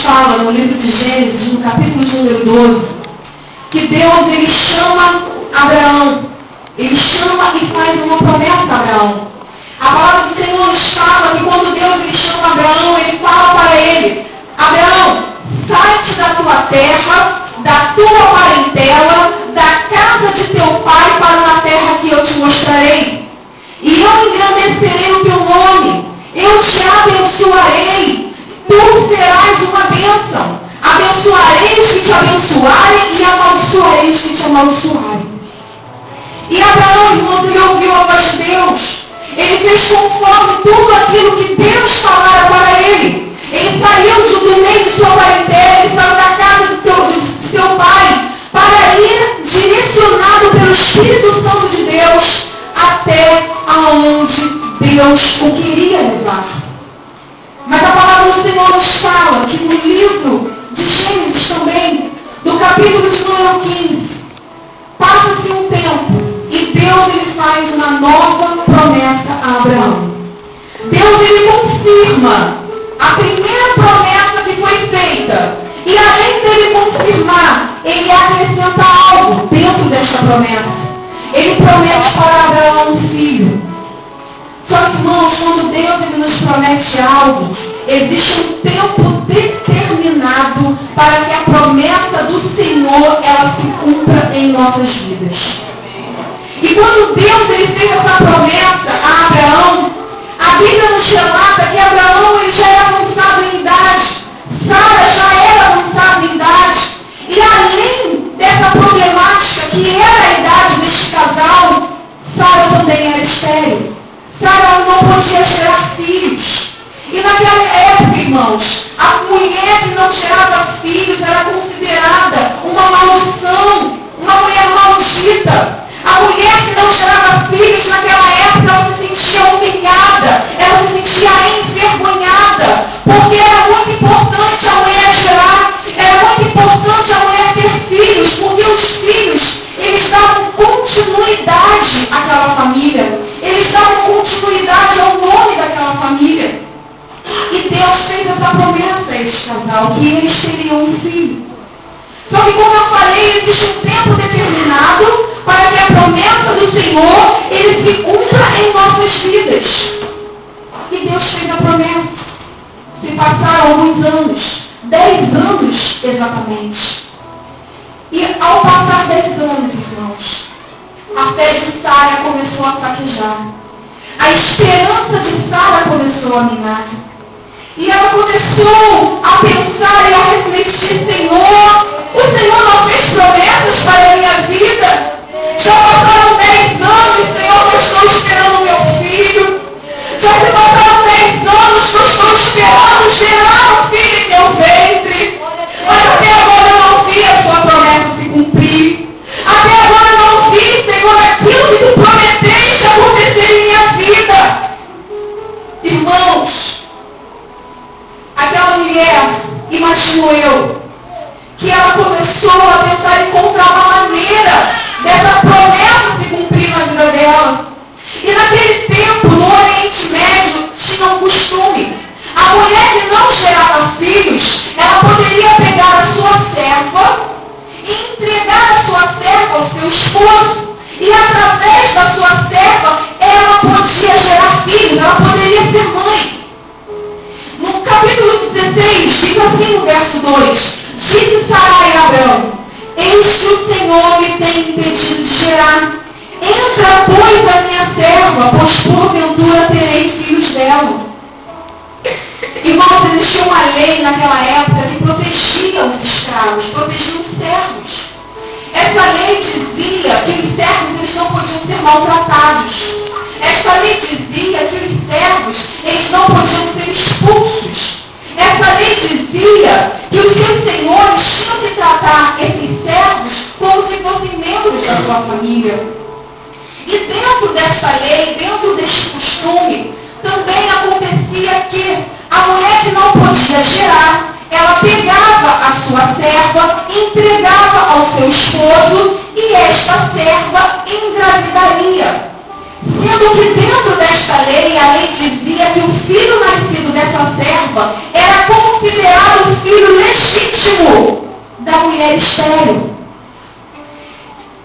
fala no livro de Gênesis, no capítulo de número 12, que Deus, ele chama Abraão, ele chama e faz uma promessa a Abraão. A palavra do Senhor nos fala que quando Deus ele chama Abraão, ele fala para ele: Abraão, sai-te da tua terra, da tua parentela, da casa de teu pai para uma terra que eu te mostrarei. E eu engrandecerei o teu nome, eu te abençoarei, tu serás uma bênção. Abençoarei os que te abençoarem e amaldiçoarei os que te amaldiçoarem. E Abraão, irmãos, ele ouviu a voz de Deus. Ele fez conforme tudo aquilo que Deus falara para ele. Ele saiu do meio de sua parentela, ele saiu da casa do seu pai, para ir direcionado pelo Espírito Santo de Deus até aonde Deus o queria levar. Mas a palavra do Senhor nos fala que no livro de Gênesis também, no capítulo de número 15, passa-se um tempo e Deus ele faz uma nova promessa a Abraão. Deus ele confirma a primeira promessa que foi feita. E além dele confirmar, ele acrescenta algo dentro desta promessa. Ele promete para Abraão um filho. Só que, irmãos, quando Deus ele nos promete algo, existe um tempo determinado para que a promessa do Senhor ela se cumpra em nossas vidas. E quando Deus ele fez essa promessa a Abraão, a Bíblia nos relata que Abraão ele já era avançado em idade, Sara já era avançada em idade, e além dessa problemática que era a idade deste casal, Sara também era estéril. Sara não podia gerar filhos. E naquela época, irmãos, a mulher que não gerava filhos era considerada uma maldição, uma mulher maldita. A mulher que não gerava filhos naquela época, ela se sentia humilhada, ela se sentia envergonhada, porque era muito importante a mulher gerar, era muito importante a mulher ter filhos, porque os filhos, eles davam continuidade àquela família, eles davam continuidade ao nome daquela família. E Deus fez essa promessa a este casal, que eles teriam um filho. Só que, como eu falei, existe um tempo determinado para que a promessa do Senhor, ele se cumpra em nossas vidas. E Deus fez a promessa. Se passaram alguns anos, 10 anos exatamente. E ao passar 10 anos, irmãos, a fé de Sara começou a fraquejar. A esperança de Sara começou a minar. E ela começou a pensar e a refletir: Senhor, o Senhor não fez promessas para a minha vida? Já passaram 10 anos, Senhor, que eu estou esperando meu filho. Já se passaram 10 anos que eu estou esperando gerar um filho em meu ventre. Mas até agora eu não vi a sua promessa se cumprir. Até agora eu não vi, Senhor, aquilo que tu prometeste acontecer em minha vida. Irmãos, aquela mulher, imagino eu, que ela começou a tentar encontrar uma maneira dessa promessa se cumprir na vida dela. E naquele tempo, no Oriente Médio, tinha um costume. A mulher que não gerava filhos, ela poderia pegar a sua serva e entregar a sua serva ao seu esposo. E através da sua serva, ela podia gerar filhos, ela poderia ser mãe. No capítulo 16, diz assim no verso 2, disse Sarai a Abraão: eis que o Senhor me tem impedido de gerar. Entra, pois, a minha serva, pois porventura terei filhos dela. Irmãos, existia uma lei naquela época que protegia os escravos, protegia os servos. Essa lei dizia que os servos eles não podiam ser maltratados. Esta lei dizia que os servos eles não podiam ser expulsos. Essa lei dizia que os seus senhores tinham que tratar esses servos como se fossem membros da sua família. E dentro desta lei, dentro deste costume, também acontecia que a mulher que não podia gerar, ela pegava a sua serva, entregava ao seu esposo e esta serva engravidaria. Sendo que dentro desta lei, a lei dizia que o filho nascido dessa serva era considerado filho mulher estéril.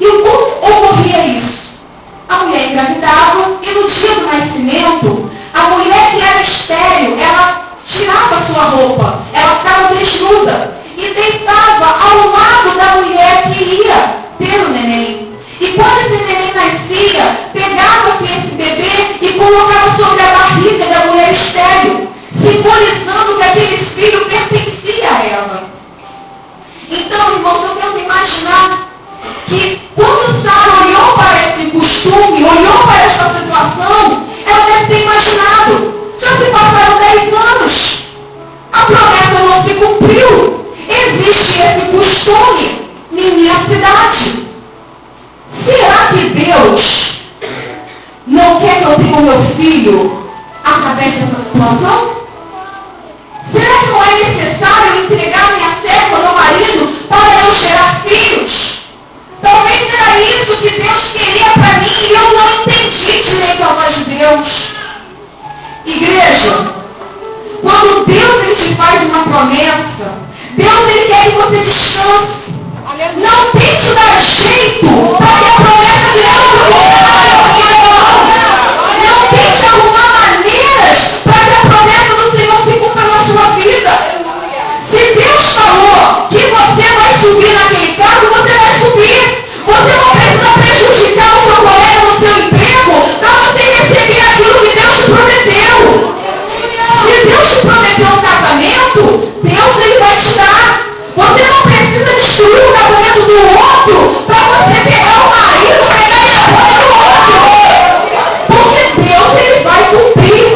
E como ocorria isso? A mulher engravidava e no dia do nascimento, a mulher que era estéril, ela tirava sua roupa, ela ficava desnuda e deitava ao lado da mulher que ia ter o neném. E quando esse neném nascia, pegava-se esse bebê e colocava sobre a barriga da mulher estéril, simbolizando que aquele filho pertencia a ela. Então, irmãos, eu tento imaginar que quando Sara olhou para esse costume, olhou para esta situação, ela deve ter imaginado, já se passaram 10 anos, a promessa não se cumpriu, existe esse costume em minha cidade. Será que Deus não quer que eu tenha o meu filho através dessa situação? Será que não é necessário entregar minha serva, meu marido, para eu gerar filhos? Talvez era isso que Deus queria para mim e eu não entendi direito a voz de Deus. Igreja, quando Deus ele te faz uma promessa, Deus ele quer que você descanse. Não tente dar jeito para que a promessa de Deus não tente arrumar maneiras para que a promessa do Senhor se cumpra na sua vida. Se Deus falou que você vai subir naquele carro, você vai subir. Você não precisa prejudicar o seu colega no seu emprego para você receber aquilo que Deus te prometeu. Se Deus te prometeu um casamento, Deus ele vai te dar. Você não precisa destruir o casamento do outro para você pegar o marido, pegar a esposa do outro. Porque Deus ele vai cumprir.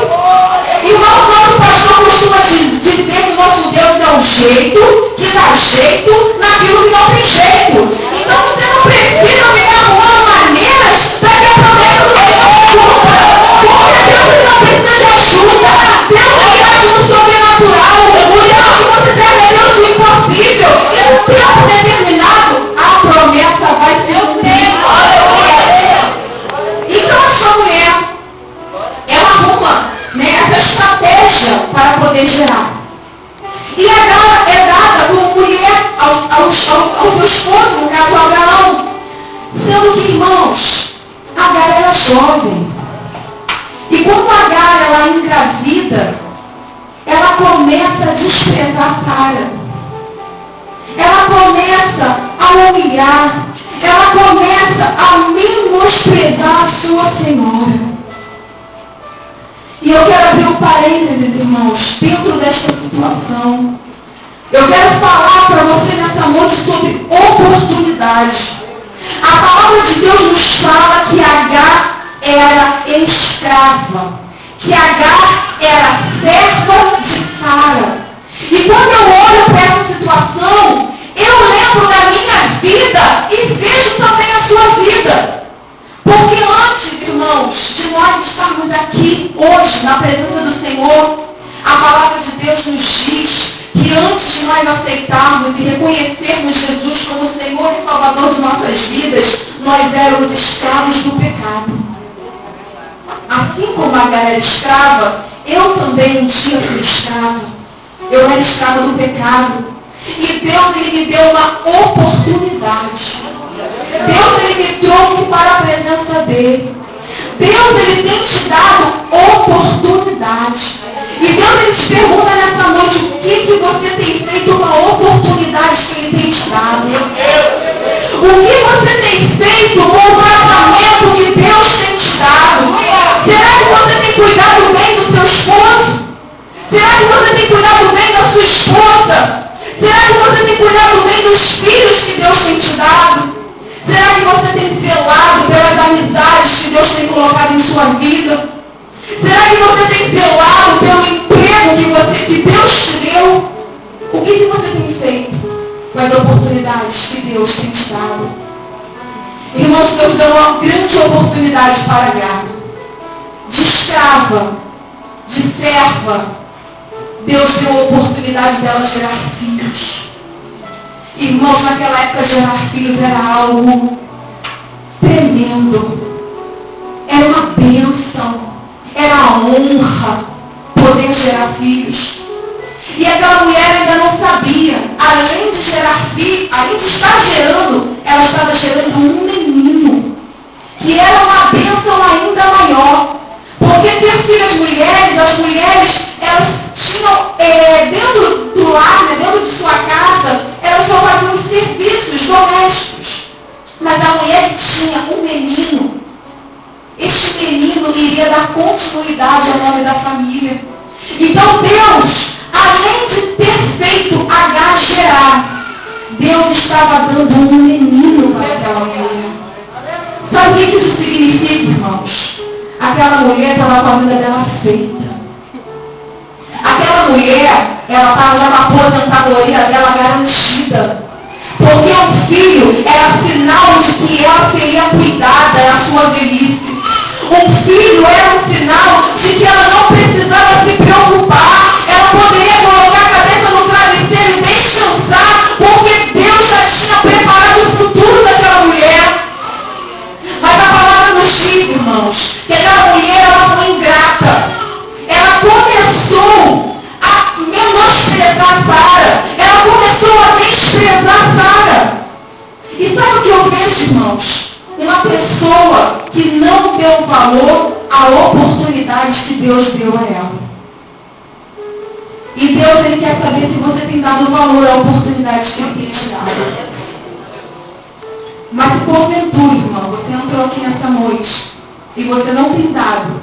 Irmão, nosso pastor costuma dizer que o nosso Deus é um jeito que dá jeito naquilo que não tem jeito. Então você não precisa ficar arrumando maneiras para que a promessa do Senhor se cumpra. Porque Deus não precisa de ajuda. Deus não age no sobrenatural. O Deus que você deve é Deus do impossível. E no tempo determinado, a promessa vai ser cumprida. Então essa mulher, ela arruma essa estratégia para poder gerar. E Agar é dada como mulher ao seu esposo, no caso Abraão. Sendo que, irmãos, Agar era jovem. E quando Agar ela engravida, ela começa a desprezar Sara. Ela começa a humilhar. Ela começa a menosprezar a sua senhora. E eu quero abrir um parênteses, irmãos, dentro desta situação. Eu quero falar para você nessa noite sobre oportunidade. A palavra de Deus nos fala que Agar era escrava, que Agar era serva de Sara. E quando eu olho para essa situação, eu lembro da minha vida e vejo também a sua vida. Porque antes, irmãos, de nós estarmos aqui hoje na presença do Senhor, a palavra de Deus nos diz que antes de nós aceitarmos e reconhecermos Jesus como Senhor e Salvador de nossas vidas, nós éramos escravos do pecado. Assim como Agar era escrava, eu também um dia fui escrava. Eu era escrava do pecado. E Deus ele me deu uma oportunidade. Deus ele me trouxe para a presença dele. Deus ele tem te dado oportunidade. E Deus ele te pergunta nessa noite o que você tem feito com a oportunidade que ele tem te dado. O que você tem feito com o tratamento que Deus tem te dado? Será que você tem cuidado bem do seu esposo? Será que você tem cuidado bem da sua esposa? Será que você tem cuidado bem dos filhos que Deus tem te dado? Será que você tem zelado pelas amizades que Deus tem colocado em sua vida? Será que você tem zelado pelo emprego que Deus te deu? O que você tem feito com as oportunidades que Deus tem te dado? Irmãos, Deus deu uma grande oportunidade para Agar. De escrava, de serva, Deus deu a oportunidade dela gerar filhos. Irmãos, naquela época gerar filhos era algo tremendo. Era uma bênção. Era a honra poder gerar filhos. E aquela mulher ainda não sabia, além de gerar filhos, a gente está gerando, ela estava gerando um menino, que era uma bênção ainda maior. Porque ter filhas mulheres, as mulheres, elas tinham, dentro do lar, né, dentro de sua casa, elas só faziam serviços domésticos. Mas a mulher que tinha um menino, este menino iria dar continuidade ao nome da família. Então Deus, além de ter feito Agar gerar, Deus estava dando um menino para aquela mulher. Sabe o que isso significa, irmãos? Aquela mulher estava com a vida dela feita. Aquela mulher, ela estava já com a aposentadoria dela garantida. Porque o filho era sinal de que ela seria cuidada na sua velhice. O filho era um sinal de que ela não precisava se preocupar. Ela poderia colocar a cabeça no travesseiro e descansar, porque Deus já tinha preparado o futuro daquela mulher. Mas a palavra nos diz, irmãos, que aquela mulher, ela foi ingrata. Ela começou a menosprezar Sara. Ela começou a desprezar Sara. E sabe o que eu vejo, irmãos? Uma pessoa que não deu valor à oportunidade que Deus deu a ela. E Deus, Ele quer saber se você tem dado valor à oportunidade que Ele tem te dado. Mas se porventura, irmão, você entrou aqui nessa noite e você não tem dado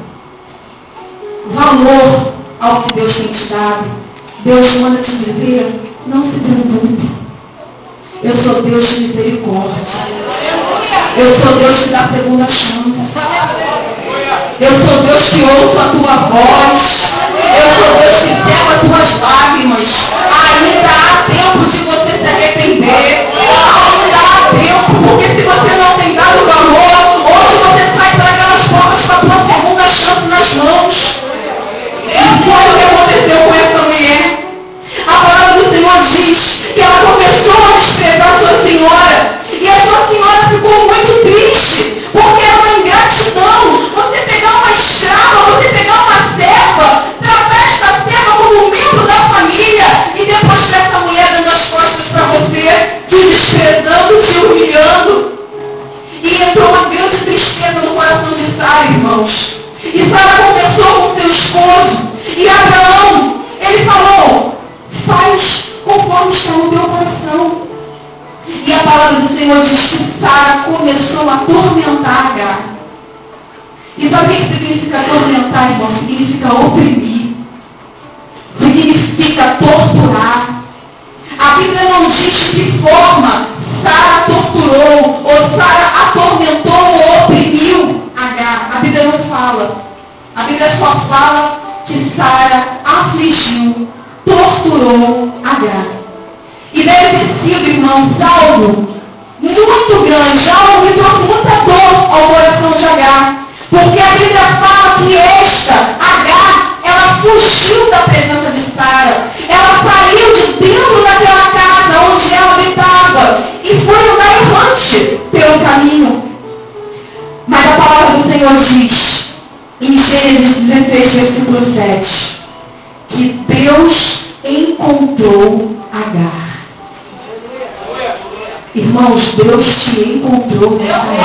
valor ao que Deus tem te dado, Deus manda te dizer, não se preocupe. Eu sou Deus de misericórdia. Eu sou Deus que dá segunda chance. Eu sou Deus que ouço a tua voz. Eu sou Deus que pega as tuas lágrimas. Ainda há tempo de você se arrepender. Ainda há tempo, porque se você não tem dado valor, hoje você sai para aquelas portas com a tua segunda chance nas mãos. E foi o que aconteceu com essa mulher. A palavra do Senhor diz que ela começou a desprezar a sua senhora. E a sua senhora ficou muito triste, porque é uma ingratidão. Você pegar uma escrava, você pegar uma serva, tratar esta serva como um membro da família, e depois ver essa mulher dando as costas para você, te desprezando, te humilhando. E entrou uma grande tristeza no coração de Sara, irmãos. E Sara conversou com seu esposo. E Abraão, ele falou, faz conforme está no teu coração. E a palavra do Senhor diz que Sara começou a atormentar Agar. E sabe o que significa atormentar, irmão? Significa oprimir. Significa torturar. A Bíblia não diz de que forma Sara torturou, ou Sara atormentou ou oprimiu Agar. A Bíblia não fala. A Bíblia só fala que Sara afligiu, torturou Agar. E deve ter sido, irmãos, algo muito grande, algo que trouxe muita dor ao coração de Agar. Porque a Bíblia fala que Agar, ela fugiu da presença de Sara. Ela saiu de dentro daquela casa onde ela habitava e foi andar errante pelo caminho. Mas a palavra do Senhor diz, em Gênesis 16, versículo 7, que Deus encontrou Agar. Irmãos, Deus te encontrou nessa noite.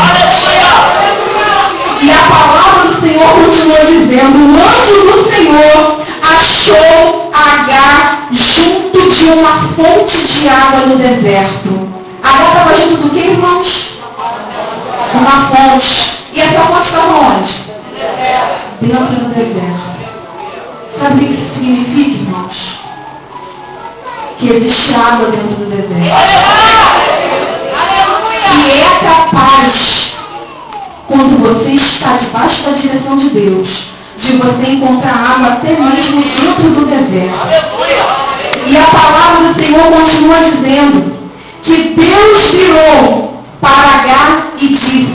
E a palavra do Senhor continua dizendo, o anjo do Senhor achou Agar junto de uma fonte de água no deserto. Agar estava junto do que, irmãos? Uma fonte. E essa fonte estava onde? Dentro do deserto. Sabe o que isso significa, irmãos? Que existe água dentro do deserto. E é capaz, quando você está debaixo da direção de Deus, de você encontrar água até mesmo dentro do deserto. E a palavra do Senhor continua dizendo que Deus virou para Agar e disse,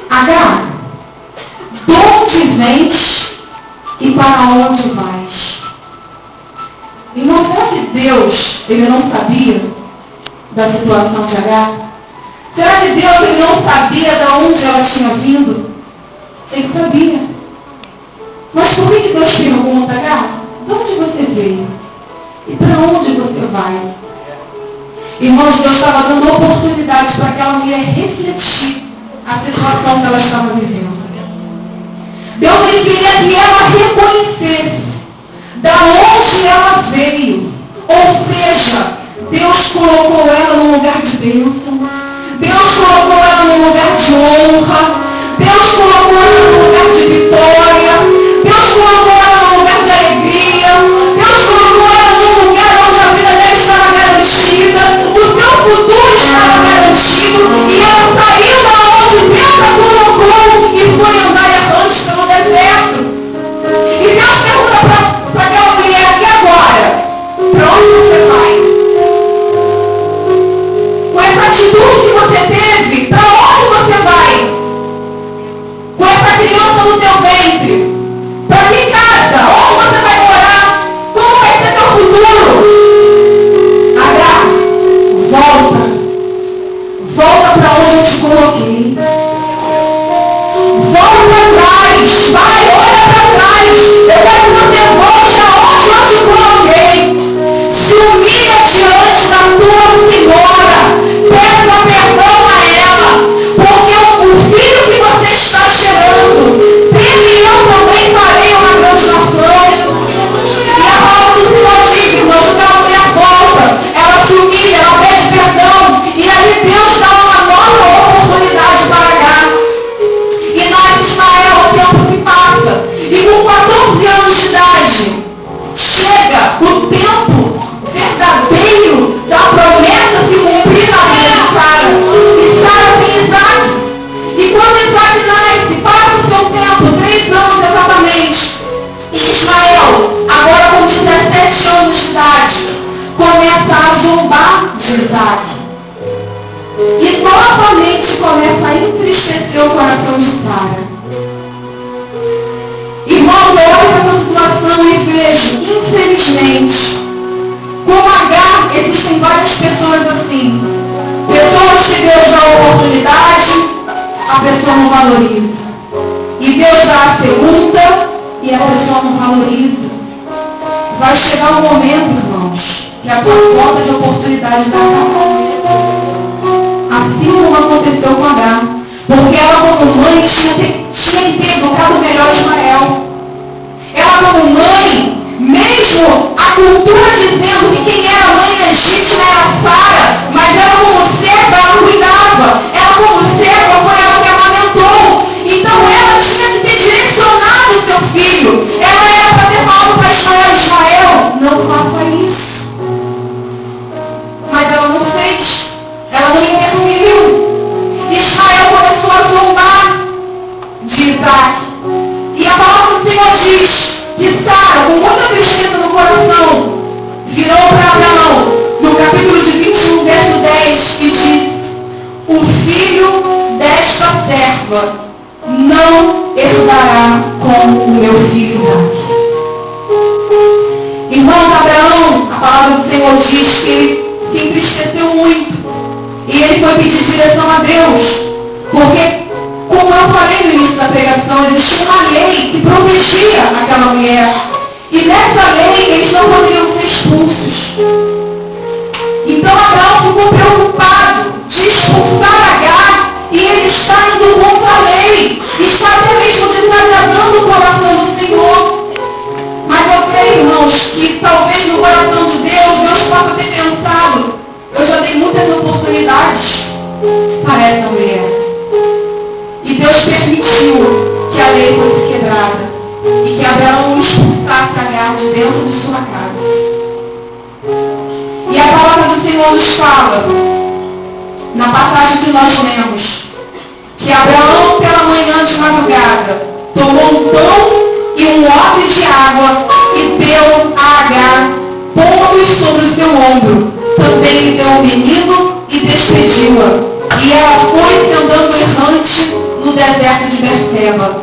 Agar, de onde vens e para onde vais? Irmão, será que Deus, ele não sabia da situação de Agar? Será que Deus, ele não sabia de onde ela tinha vindo? Ele sabia. Mas por que Deus pergunta, Agar, de onde você veio? E para onde você vai? Irmãos, Deus estava dando oportunidade para aquela mulher refletir a situação que ela estava vivendo. Deus, ele queria que ela reconhecesse da onde ela veio. Ou seja, Deus colocou ela num lugar de bênção. Deus colocou ela num lugar de honra. Deus colocou ela num lugar de vitória. Deus colocou ela num lugar de alegria. Deus colocou ela num lugar onde a vida dela estava garantida. O seu futuro estava garantido. E ela saiu da onde Deus a colocou e foi andar errante pelo deserto. E Deus pergunta para aquela mulher: e agora? Para onde você vai? Com essa atitude que você teve, para onde você vai? Com essa criança no teu ventre, para que casa? Onde você vai morar? Como vai ser teu futuro? Agar, volta. Volta para onde eu te coloquei. Volta atrás. Vai, olha para trás. Eu quero que você volte aonde eu te coloquei. Se humilha diante da tua senhora. Peça perdão a ela. Porque o filho que você está gerando, dele eu também farei uma grande nação. E a palavra do Senhor diz, irmãos, que a mulher volta, ela se humilha, ela pede perdão, e aí Deus dá uma nova oportunidade para Agar. E nós, Ismael, o tempo se passa, e com 14 anos de idade, chega o tempo verdadeiro da promessa se cumprir na vida de Sara. E Sara tem Isaac. E quando Isaac nasce, passa o seu tempo, 3 anos exatamente. E Ismael, agora com 17 anos de idade, começa a zombar de Isaac. E novamente começa a entristecer o coração de Sara. Irmãos, eu olho para essa situação e vejo, infelizmente, como Agar, existem várias pessoas assim. Pessoas que Deus dá a oportunidade, a pessoa não valoriza. E Deus dá a segunda e a pessoa não valoriza. Vai chegar um momento, irmãos, que a tua falta de oportunidade vai acabar. Assim como aconteceu com Agar. Porque ela, como mãe, tinha que ter educado melhor Ismael. Ela, como mãe, mesmo a cultura dizendo que quem era mãe legítima era Sara, mas ela, como serva, ela cuidava. Ela, como serva, foi ela que amamentou. Então ela tinha que ter direcionado o seu filho. Ela era para ter falado para Ismael: não faça isso. Mas ela não fez. Ela não interferiu. E Ismael começou a zombar de Isaac. E a palavra do Senhor diz que Sara, com muita tristeza no coração, virou para Abraão, no capítulo de 21, verso 10, e disse: o filho desta serva não herdará com o meu filho Isaac. Irmãos, Abraão, a palavra do Senhor diz que ele se entristeceu muito. E ele foi pedir direção a Deus. Porque, como eu falei no início da pregação, existia uma lei que protegia aquela mulher. E nessa lei, eles não poderiam ser expulsos. Então, Abraão ficou preocupado de expulsar Agar. E ele está indo contra a lei. Está até mesmo desagradando o coração do Senhor. Mas eu creio, irmãos, que talvez no coração de Deus, Deus possa ter pensado: eu já dei muitas oportunidades para essa mulher. E Deus permitiu que a lei fosse quebrada. E que Abraão expulsasse Agar de dentro de sua casa. E a palavra do Senhor nos fala, na passagem que nós lemos, que Abraão, pela manhã de madrugada, tomou um pão e um odre de água e deu a Agar, pondo-os sobre o seu ombro. Também lhe deu um menino e despediu-a. E ela foi-se andando errante no deserto de Berseba.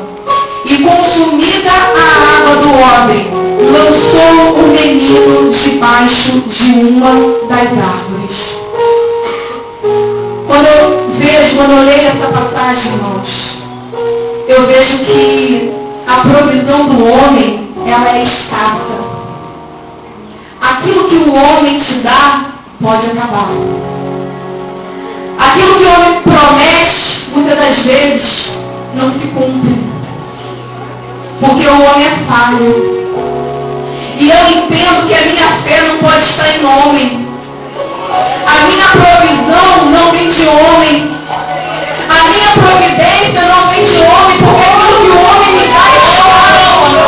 E consumida a água do odre, lançou o menino debaixo de uma das árvores. Quando eu leio essa passagem, irmãos, eu vejo que a provisão do homem, ela é escassa. Aquilo que o homem te dá pode acabar. Aquilo que o homem promete, muitas das vezes, não se cumpre. Porque o homem é falho. E eu entendo que a minha fé não pode estar em homem. A minha provisão não vem de homem. A minha providência não vem de homem, porque aquilo que o homem me dá é escuro.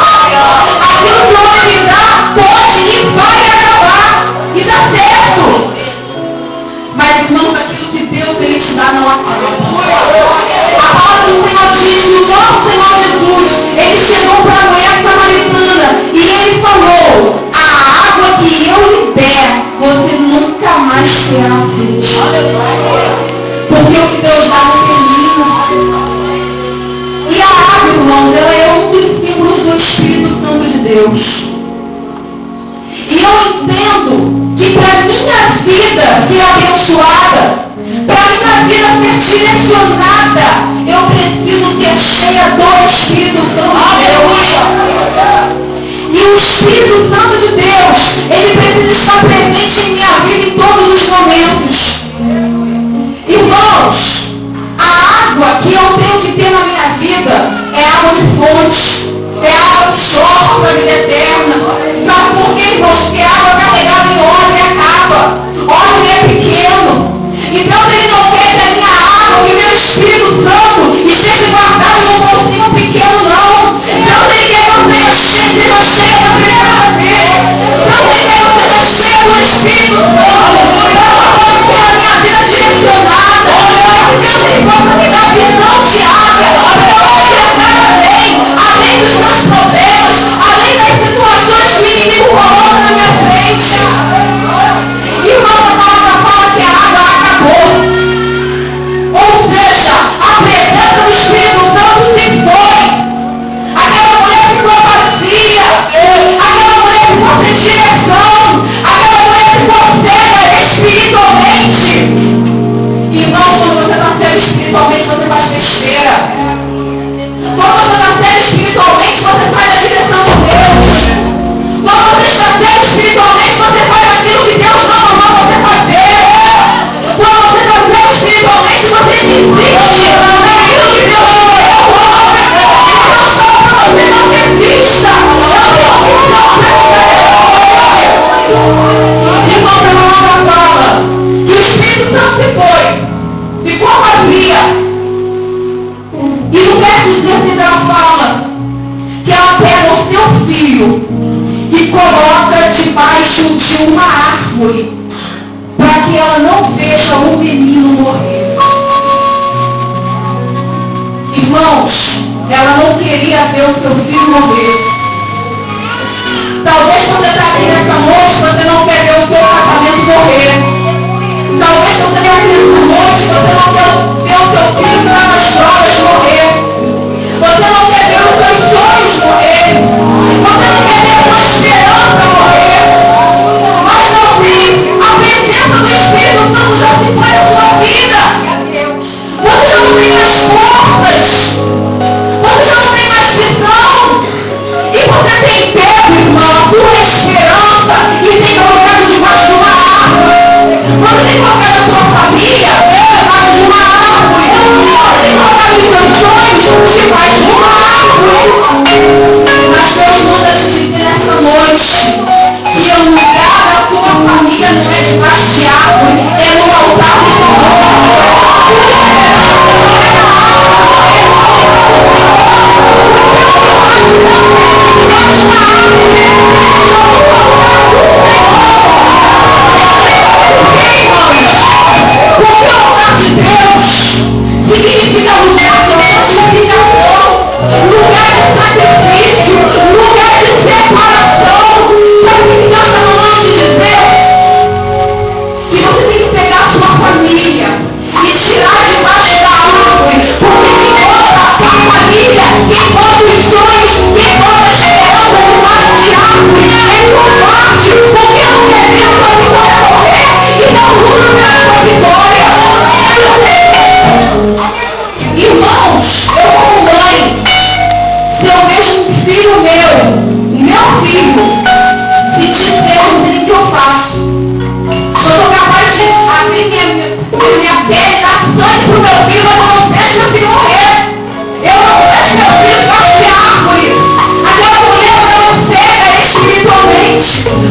Aquilo que o homem me dá pode e vai acabar. E dá certo. Mas, irmãos, aquilo que Deus ele te dá não acaba. A palavra do Senhor diz que o nosso Senhor Jesus, ele chegou para a mulher samaritana e ele falou: a água que eu lhe der, você nunca mais terá sede. Porque o que Deus dá não termina. E a água, irmãos, ela é um dos símbolos do Espírito Santo de Deus. E eu entendo que para minha vida ser abençoada, para minha vida ser direcionada, eu preciso ser cheia do Espírito Santo de Deus. E o Espírito Santo de Deus, ele precisa estar presente em minha vida em todos os momentos. Irmãos, a água que eu tenho que ter na minha vida é água de fonte, é água que jorra para a vida eterna. Sabe por quê, irmãos? Porque a água carregada em óleo acaba. Óleo é pequeno. Então ele não quer que a minha água, que o meu Espírito Santo esteja guardado num bolsinho pequeno, não. Então ele quer que eu seja cheia da presença dele. Então ele quer que eu seja cheia do Espírito Santo. Para ter a minha vida direcionada. Para que Deus ele possa me dar visão diária. Para eu enxergar além dos meus problemas, além das situações que o inimigo coloca na minha frente. Irmão, a palavra fala que a água acabou. Ou seja, a presença do Espírito Santo se foi. Aquela mulher ficou vazia. Aquela mulher ficou sem direção. Aquela mulher ficou cega espiritualmente. Irmão, quando você está cego espiritualmente, você faz besteira. Quando você está cego espiritualmente, você sai da direção de Deus. Quando você está cego espiritualmente, você faz aquilo que Deus não mandou você fazer. Quando você está cego espiritualmente, você desiste daquilo que Deus te deu. E Deus fala para você: não desista. Irmão, a palavra fala que o Espírito Santo se foi, ficou vazia. E no verso 16 ela fala que ela pega o seu filho e coloca debaixo de uma árvore para que ela não veja o menino morrer. Irmãos, ela não queria ver o seu filho morrer. Talvez você está aqui nessa noite, você não quer ver o seu casamento morrer. Talvez você está aqui nessa noite, você não quer ver o seu filho estar nas drogas morrer. Você não quer ver os seus sonhos morrer. Você não quer ver a sua esperança morrer. Mas não tem. A presença do Espírito Santo já se foi na sua vida. Você já não tem mais forças. Você já não tem mais visão.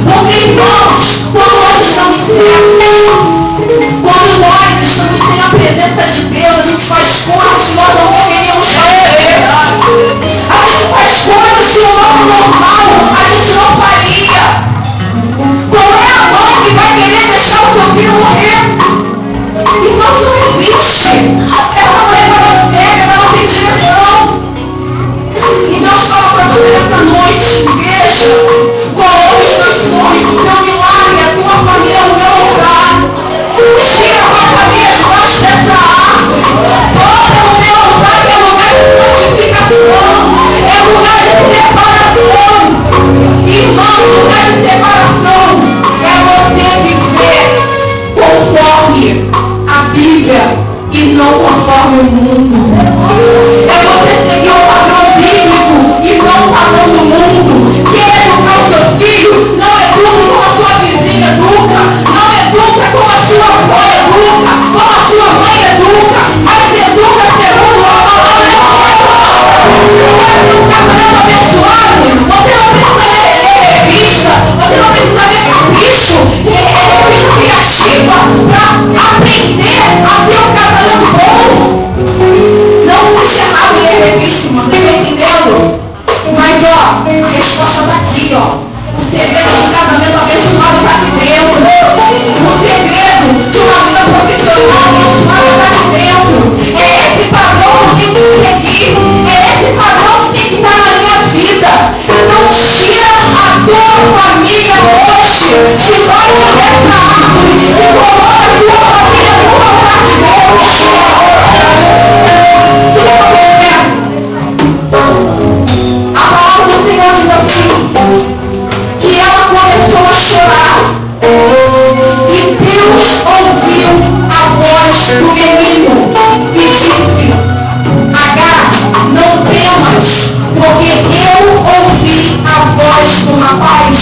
Porque, irmãos, quando nós estamos certos, quando nós estamos sem a presença de Deus, a gente faz coisas que nós não deveríamos fazer. A gente faz coisas que no nosso normal a gente não faria. Qual é a mãe que vai querer deixar o seu filho morrer? Irmão, não existe. Essa mulher vai não cega, vai não ter direção. E Deus fala para você nessa noite, veja, coloque os teus sonhos, o teu milagre, a tua família no meu lugar. Tira a tua família debaixo dessa árvore. Bota no meu lugar, que é lugar de santificação, é lugar de separação. Irmão, lugar de separação é você viver conforme a Bíblia e não conforme o mundo. É você seguir o padrão bíblico e não o padrão do mundo. Quer educar o seu filho, não educa como a sua vizinha educa, não educa como a sua avó educa, como a sua mãe educa, mas educa segundo a palavra de Deus. Quer ter um casamento abençoado? Você não precisa ler revista, você não precisa ver capricho, revista criativa para aprender a ter um casamento bom. Não existe errado em ler revista, você está entendendo? Mas ó, a resposta está aqui, ó. O segredo do casamento abençoado está aqui dentro. O segredo de uma vida profissional abençoada está aqui dentro. É esse padrão que tem que seguir. É esse padrão que tem que estar na minha vida. Não tira a tua família hoje debaixo dessa árvore e coloca a tua família no lugar de Deus. A palavra do Senhor diz assim, que ela começou a chorar e Deus ouviu a voz do menino e disse, Agar, não temas, porque eu ouvi a voz do rapaz.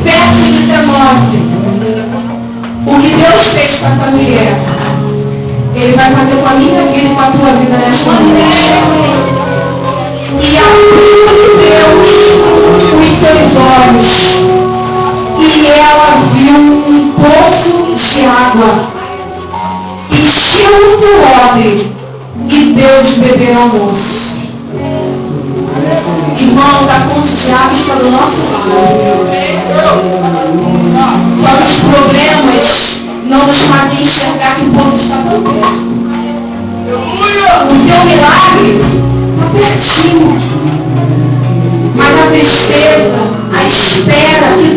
Verso 19. O que Deus fez com essa mulher, Ele vai fazer com a minha vida e com a tua vida nesta noite. E abriu Deus os seus olhos e ela viu um poço de água. Encheu o seu odre e deu de beber ao moço. Irmão, a fonte de água está do nosso lado. Só que os problemas não nos fazem enxergar que o poço está tão perto. O teu milagre está pertinho. Mas a tristeza, a espera que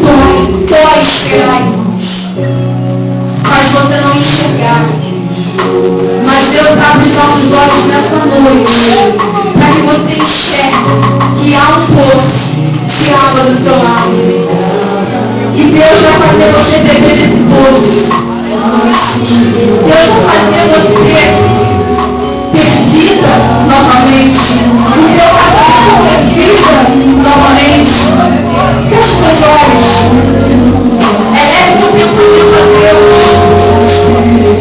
dói esperar, irmãos. Faz você não enxergar. Mas Deus abre os nossos olhos nessa noite para que você enxergue que há um poço de água do seu lado. E Deus vai fazer você beber desse poço. Deus vai fazer você ter vida novamente. O teu casamento ter vida novamente. Feche seus olhos. Eleve o teu pensamento a Deus.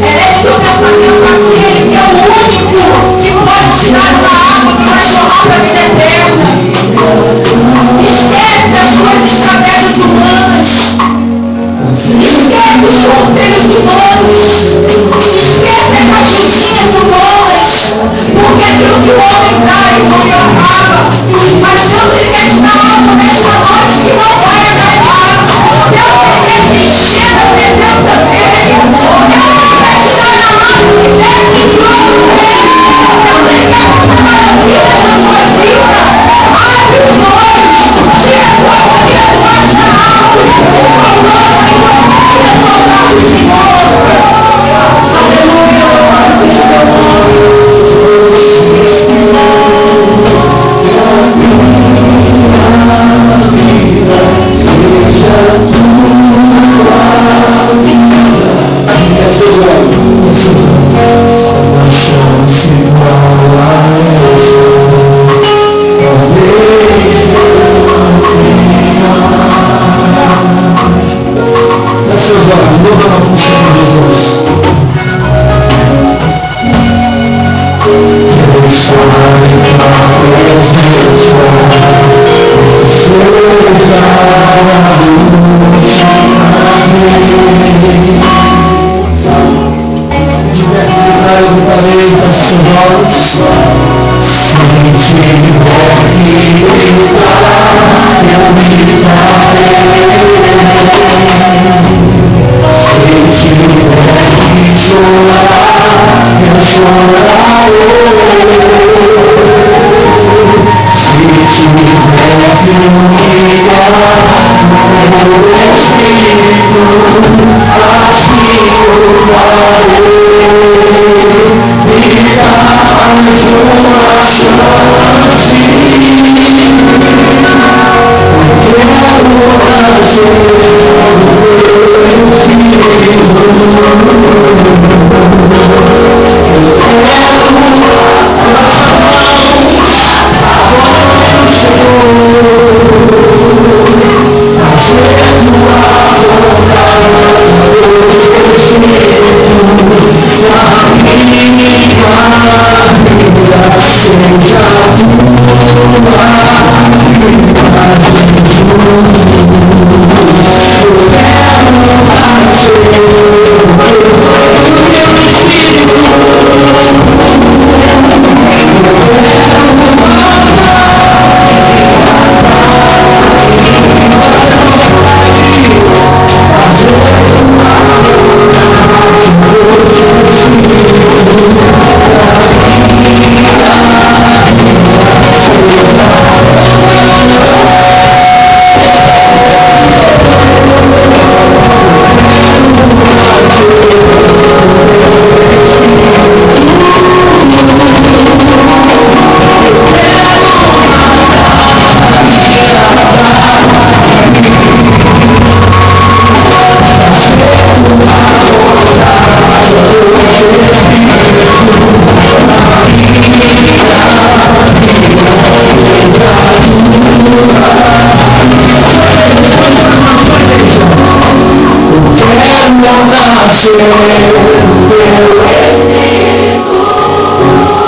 Eleve o teu pensamento àquele que é o único que pode te dar uma água que vai jorrar para a vida eterna. Esquece as suas estratégias humanas. Esquece os conselhos humanos. Esquece as ajudinhas humanas. Porque aquilo que o homem dá, o homem acaba. Mas Deus ele quer te dar algo nesta noite que não vai acabar. Deus ele quer te encher da presença dele. Deus ele quer te dar a água que desce em nós. Deus ele quer fazer maravilha na tua vida. Abre os olhos. Tira a tua família debaixo da árvore. Deus,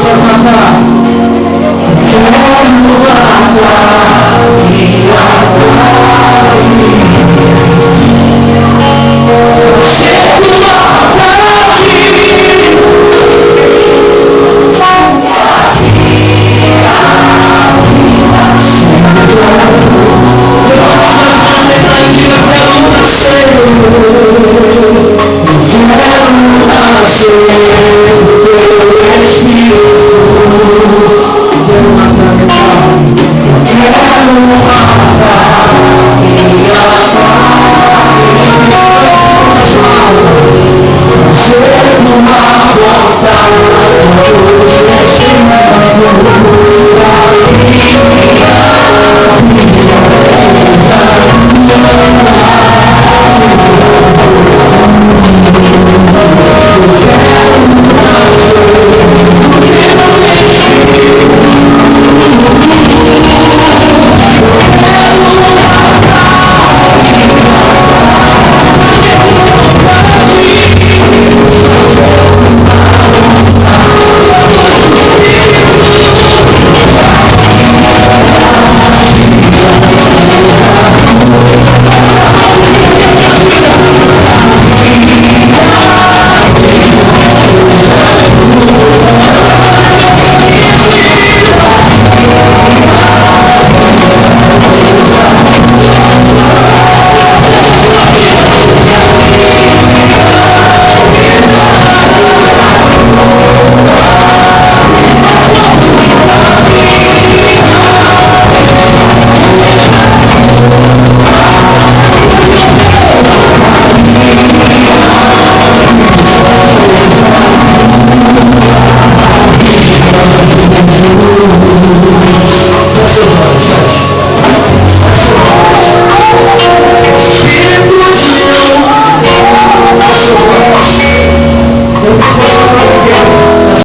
Quero matar minha